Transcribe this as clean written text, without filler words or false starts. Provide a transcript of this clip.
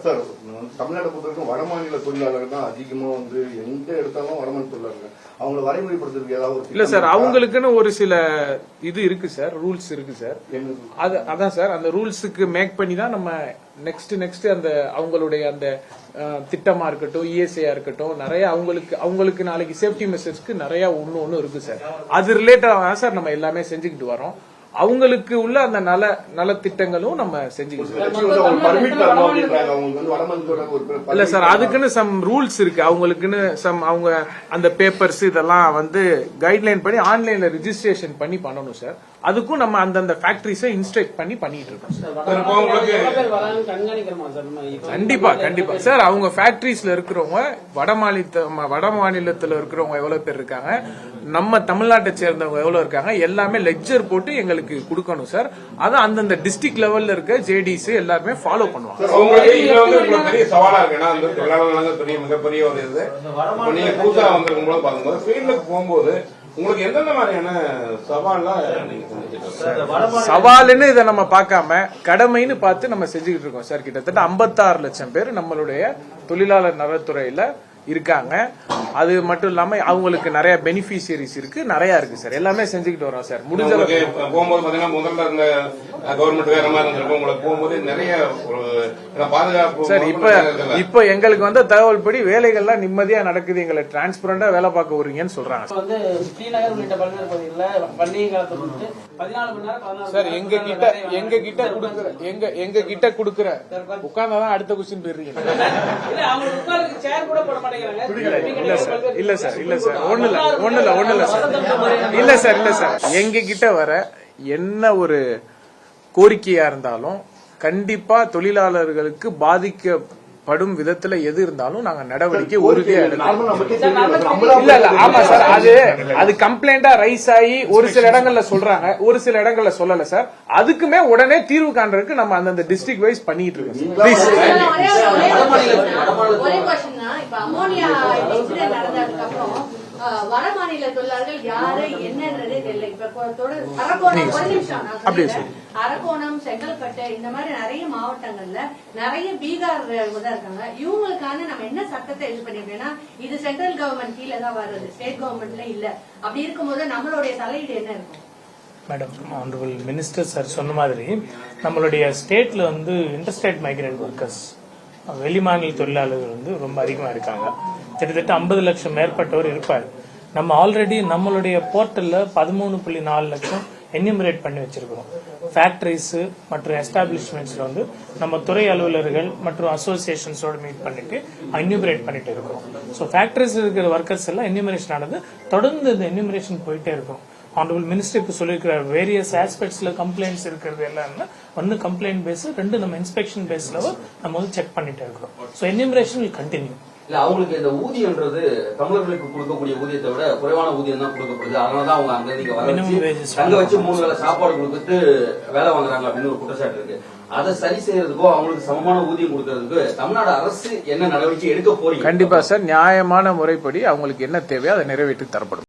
Sir தமிழ்நாட்டை பொறுத்தவரைக்கும் வட மாநில தொழிலாளர்கள் தான் அதிகமா எந்த எடுத்தாலும் வடமாநில தொழிலாளர்கள் அவங்களை வரைமுறைப்படுத்துறதுக்கு ஏதாவது இல்ல சார், அவங்களுக்குன்னு ஒரு சில இது இருக்கு சார், ரூல்ஸ் இருக்கு சார். அதான் சார், அந்த ரூல்ஸுக்கு மேக் பண்ணி தான் நம்ம நெக்ஸ்ட் அந்த அவங்களுடைய அந்த திட்டமா இருக்கட்டும், இஎஸ்ஐயா இருக்கட்டும், நிறைய அவங்களுக்கு நாளைக்கு சேஃப்டி மெஷர்ஸ்க்கு நிறைய ஒண்ணு இருக்கு சார். அது ரிலேட்டடா சார் நம்ம எல்லாமே செஞ்சுக்கிட்டு வரோம். அவங்களுக்கு உள்ள அந்த நல திட்டங்களும் நம்ம செஞ்சுக்கிட்டு. இல்ல சார், அதுக்குன்னு சம் ரூல்ஸ் இருக்கு. அவங்களுக்குன்னு அவங்க அந்த பேப்பர்ஸ் இதெல்லாம் கைட்லைன் பண்ணி ஆன்லைன்ல ரெஜிஸ்ட்ரேஷன் பண்ணி பண்ணணும் சார். அதுக்கும் நம்ம அந்தந்த ஃபேக்டரிஸை இன்ஸ்ட்ரக்ட் பண்ணி பண்ணிட்டு இருக்கோம். கண்டிப்பா சார். அவங்க ஃபேக்டரிஸ்ல இருக்கிறவங்க வட மாநிலத்துல இருக்கிறவங்க எவ்வளவு பேர் இருக்காங்க, நம்ம தமிழ்நாட்டை சேர்ந்தவங்க எவ்வளவு இருக்காங்க, எல்லாமே லெட்ஜர் போட்டு எங்களுக்கு கொடுக்கணும் சார். அது அந்தந்த டிஸ்ட்ரிக்ட் லெவல்ல இருக்க ஜேடிஸ் எல்லாருமே ஃபாலோ பண்ணுவாங்க. பெரிய சவாலா இருக்கு மிகப்பெரிய ஒரு இது. நீங்க புதுசா வந்திருக்கும் போது பார்க்கும்போது ஃபீல்டுக்கு போகும்போது உங்களுக்கு எந்தெந்த மாதிரியான சவால்னு இதை நம்ம பார்க்காம கடமைன்னு பார்த்து நம்ம செஞ்சுக்கிட்டு இருக்கோம் சார். கிட்டத்தட்ட 56 லட்சம் பேர் நம்மளுடைய தொழிலாளர் நலத்துறையில இருக்காங்க. அது மட்டும் இல்லாம அவங்களுக்கு நிறைய பெனிஃபிஷியரிஸ் இருக்கு, நிறைய இருக்கு சார். எல்லாமே செஞ்சுக்கிட்டு வரோம் சார். முடிஞ்ச போகும்போது பாத்தீங்கன்னா முதல்ல இருந்த கவர்மெண்ட் வேற மாதிரி இருந்திருக்கும், உங்களுக்கு போகும்போது நிறைய பாதுகாப்பு சார். இப்ப எங்களுக்கு தகவல் படி வேலைகள்லாம் நிம்மதியா நடக்குது, எங்களை டிரான்ஸ்பரண்டா வேலை பார்க்க வருவீங்கன்னு சொல்றாங்க சார். எங்க கிட்ட குடுக்குற உட்கார்ந்தாதான் அடுத்த கொஸ்டின் போயிருக்கீங்க. இல்ல சார், எங்க கிட்ட வர என்ன ஒரு கோரிக்கையா இருந்தாலும் கண்டிப்பா தொழிலாளர்களுக்கு பாதிக்கப்படும் விதத்துல எது இருந்தாலும் நாங்க நடவடிக்கை உறுதியா எடுக்கணும். இல்ல ஆமா சார், அது கம்ப்ளைண்டா ரைஸ் ஆகி ஒரு சில இடங்கள்ல சொல்றாங்க, ஒரு சில இடங்கள்ல சொல்லல சார். அதுக்குமே உடனே தீர்வு காண்றதுக்கு நம்ம அந்தந்த டிஸ்ட்ரிக்ட் வைஸ் பண்ணிட்டு இருக்கோம். வட மாநில தொழிலாளர்கள் யாரு என்னன்றதே தெரியல. இப்ப அரக்கோணம், செங்கல்பட்டு இந்த மாதிரி நிறைய மாவட்டங்கள்ல நிறைய பீகார் தான் இருக்காங்க. இவங்களுக்கான நம்ம என்ன சட்டத்தை இது பண்ணிருக்கோம்னா, இது சென்ட்ரல் கவர்மெண்ட் கீழே தான் வருது, ஸ்டேட் கவர்மெண்ட்ல இல்ல. அப்படி இருக்கும்போது நம்மளுடைய தலையீடு என்ன இருக்கும்? மேடம், ஆனரபிள் மினிஸ்டர் சார் சொன்ன மாதிரி நம்மளுடைய ஸ்டேட்ல இன்டர்ஸ்டேட் மைக்ரண்ட் ஒர்க்கர்ஸ், வெளிமாநில தொழிலாளர்கள் ரொம்ப அதிகமா இருக்காங்க. கிட்டத்தட்ட 50 லட்சம் மேற்பட்டவர் இருப்பார். நம்ம ஆல்ரெடி நம்மளுடைய போர்ட்டல்ல 13.4 லட்சம் என்யூமரேட் பண்ணி வச்சிருக்கிறோம். ஃபேக்டரிஸ் மற்றும் எஸ்டாப்ளிஷ்மெண்ட்ஸ்ல நம்ம துறை அலுவலர்கள் மற்றும் அசோசியேஷன்ஸோட மீட் பண்ணிட்டு என்யூமரேட் பண்ணிட்டு இருக்கோம். ஸோ ஃபேக்டரிஸ் இருக்கிற ஒர்க்கர்ஸ் எல்லாம் என்யூமரேஷன் ஆனது தொடர்ந்து இந்த என்யூமரேஷன் போயிட்டே இருக்கும். ஆனரபிள் மினிஸ்டர் இப்ப சொல்லிருக்கிற வேரியஸ் ஆஸ்பெக்ட்ஸ்ல கம்ப்ளைண்ட்ஸ் இருக்கிறது எல்லாம் கம்ப்ளைண்ட் பேஸ், ரெண்டு நம்ம இன்ஸ்பெக்ஷன் பேஸ்ல நம்ம செக் பண்ணிட்டே இருக்கிறோம். So enumeration will continue. இல்ல அவங்களுக்கு இந்த ஊதியம்ன்றது தமிழர்களுக்கு கொடுக்கக்கூடிய ஊதியத்தை விட குறைவான ஊதியம் தான் கொடுக்கப்படுது. அதனாலதான் அவங்க அங்க தங்க வச்சு 3 வேளை சாப்பாடு கொடுத்துட்டு வேலை வாங்குறாங்க அப்படின்னு ஒரு குற்றச்சாட்டு இருக்கு. அதை சரி செய்யறதுக்கோ அவங்களுக்கு சமமான ஊதியம் கொடுக்கறதுக்கு தமிழ்நாடு அரசு என்ன நடவடிக்கை எடுக்க போறீங்க? கண்டிப்பா சார், நியாயமான முறைப்படி அவங்களுக்கு என்ன தேவையோ அதை நிறைவேற்றி தரப்படும்.